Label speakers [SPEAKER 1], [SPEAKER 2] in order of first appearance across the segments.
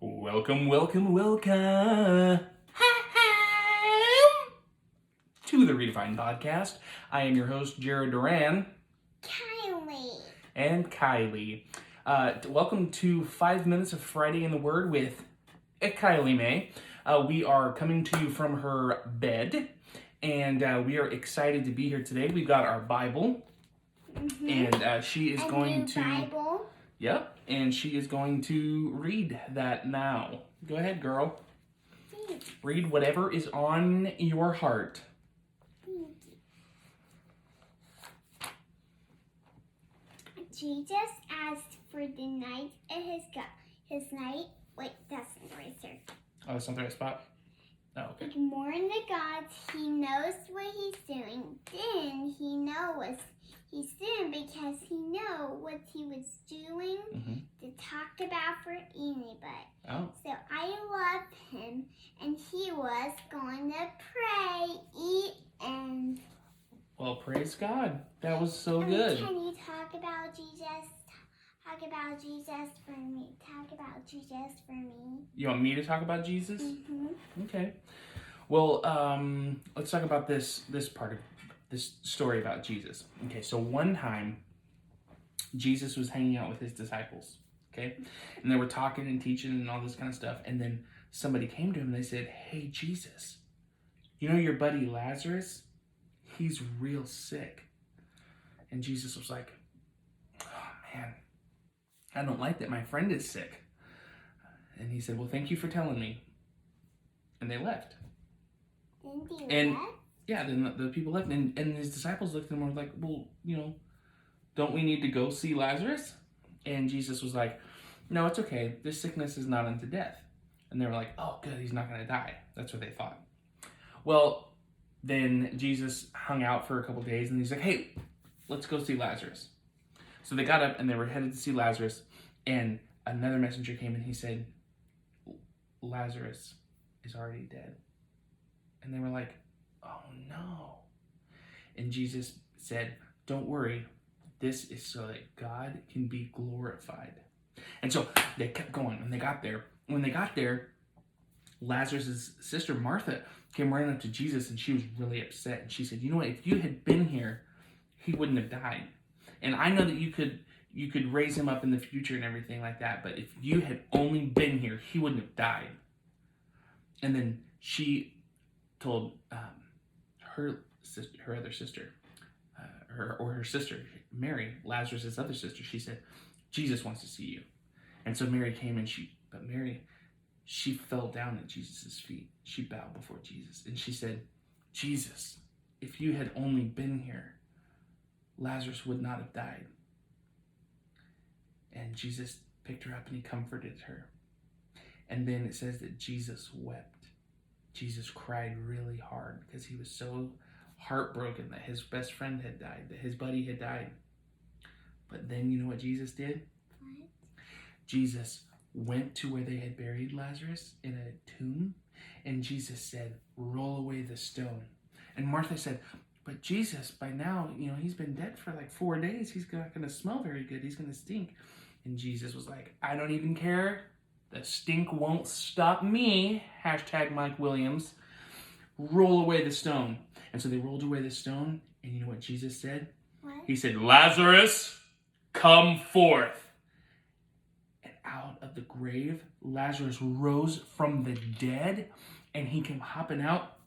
[SPEAKER 1] Welcome to the Redefined Podcast. I am your host, Jared Duran.
[SPEAKER 2] Kylie.
[SPEAKER 1] And Kylie. Welcome to 5 Minutes of Friday in the Word with Kylie May. We are coming to you from her bed, and we are excited to be here today. We've got our Bible, and she is going to...
[SPEAKER 2] Bible.
[SPEAKER 1] Yep, and she is going to read that now. Go ahead, girl. Read whatever is on your heart.
[SPEAKER 2] Jesus asked for the night of his night. Wait, that's not the right answer.
[SPEAKER 1] Oh, that's not the right spot? Oh, okay.
[SPEAKER 2] Ignoring the gods, he knows what he's doing. Then he knows what he's doing because he know what he was doing to talk about for anybody.
[SPEAKER 1] Oh.
[SPEAKER 2] So I love him, and he was going to pray, eat, and...
[SPEAKER 1] Well, praise God. That was so good.
[SPEAKER 2] Can you talk about Jesus? Talk about Jesus for me. Talk about Jesus for me.
[SPEAKER 1] You want me to talk about Jesus?
[SPEAKER 2] Mm-hmm.
[SPEAKER 1] Okay. Well, let's talk about this part of this story about Jesus. Okay, so one time, Jesus was hanging out with his disciples, okay? And they were talking and teaching and all this kind of stuff. And then somebody came to him and they said, "Hey, Jesus, you know your buddy Lazarus? He's real sick." And Jesus was like, "Oh, man, I don't like that my friend is sick." And he said, "Well, thank you for telling me." And they left.
[SPEAKER 2] And
[SPEAKER 1] yeah, then the people left. And his disciples looked at him and were like, "Well, don't we need to go see Lazarus?" And Jesus was like, "No, it's okay. This sickness is not unto death." And they were like, "Oh, good, he's not going to die." That's what they thought. Well, then Jesus hung out for a couple days, and he's like, "Hey, let's go see Lazarus." So they got up, and they were headed to see Lazarus, and another messenger came, and he said, "Lazarus is already dead." And they were like, "Oh, no." And Jesus said, "Don't worry. This is so that God can be glorified." And so they kept going, and they got there. When they got there, Lazarus' sister, Martha, came running up to Jesus, and she was really upset. And she said, "You know what? If you had been here, he wouldn't have died. And I know that you could raise him up in the future and everything like that, but if you had only been here, he wouldn't have died." And then she told her other sister, her sister, Mary, Lazarus' other sister, she said, "Jesus wants to see you." And so Mary came, and she fell down at Jesus' feet. She bowed before Jesus, and she said, "Jesus, if you had only been here, Lazarus would not have died." And Jesus picked her up, and he comforted her. And then it says that Jesus wept. Jesus cried really hard because he was so heartbroken that his best friend had died, that his buddy had died. But then you know what Jesus did?
[SPEAKER 2] What?
[SPEAKER 1] Jesus went to where they had buried Lazarus in a tomb, and Jesus said, "Roll away the stone." And Martha said, "But Jesus, by now, he's been dead for like 4 days. He's not going to smell very good. He's going to stink." And Jesus was like, "I don't even care. The stink won't stop me." Hashtag Mike Williams. Roll away the stone. And so they rolled away the stone, and you know what Jesus said?
[SPEAKER 2] What?
[SPEAKER 1] He said, "Lazarus, come forth." And out of the grave, Lazarus rose from the dead, and he came hopping out.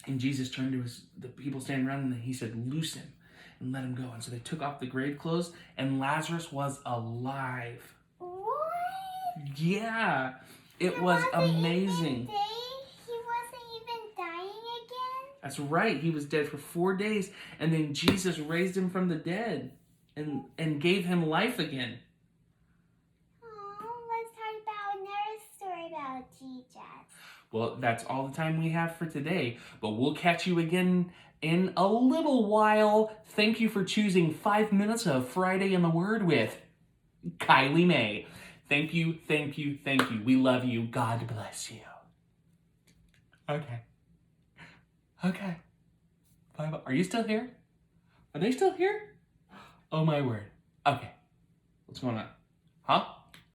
[SPEAKER 1] And Jesus turned to the people standing around, and he said, "Loose him and let him go." And so they took off the grave clothes, and Lazarus was alive.
[SPEAKER 2] What?
[SPEAKER 1] Yeah, it was amazing.
[SPEAKER 2] He wasn't even dying again?
[SPEAKER 1] That's right. He was dead for 4 days, and then Jesus raised him from the dead and gave him life again.
[SPEAKER 2] Oh, let's talk about another story about Jesus.
[SPEAKER 1] Well, that's all the time we have for today, but we'll catch you again in a little while. Thank you for choosing 5 Minutes of Friday in the Word with Kylie May. Thank you, thank you, thank you. We love you. God bless you. Okay. Bye-bye. Are you still here? Are they still here? Oh, my word. Okay. What's going on? Huh?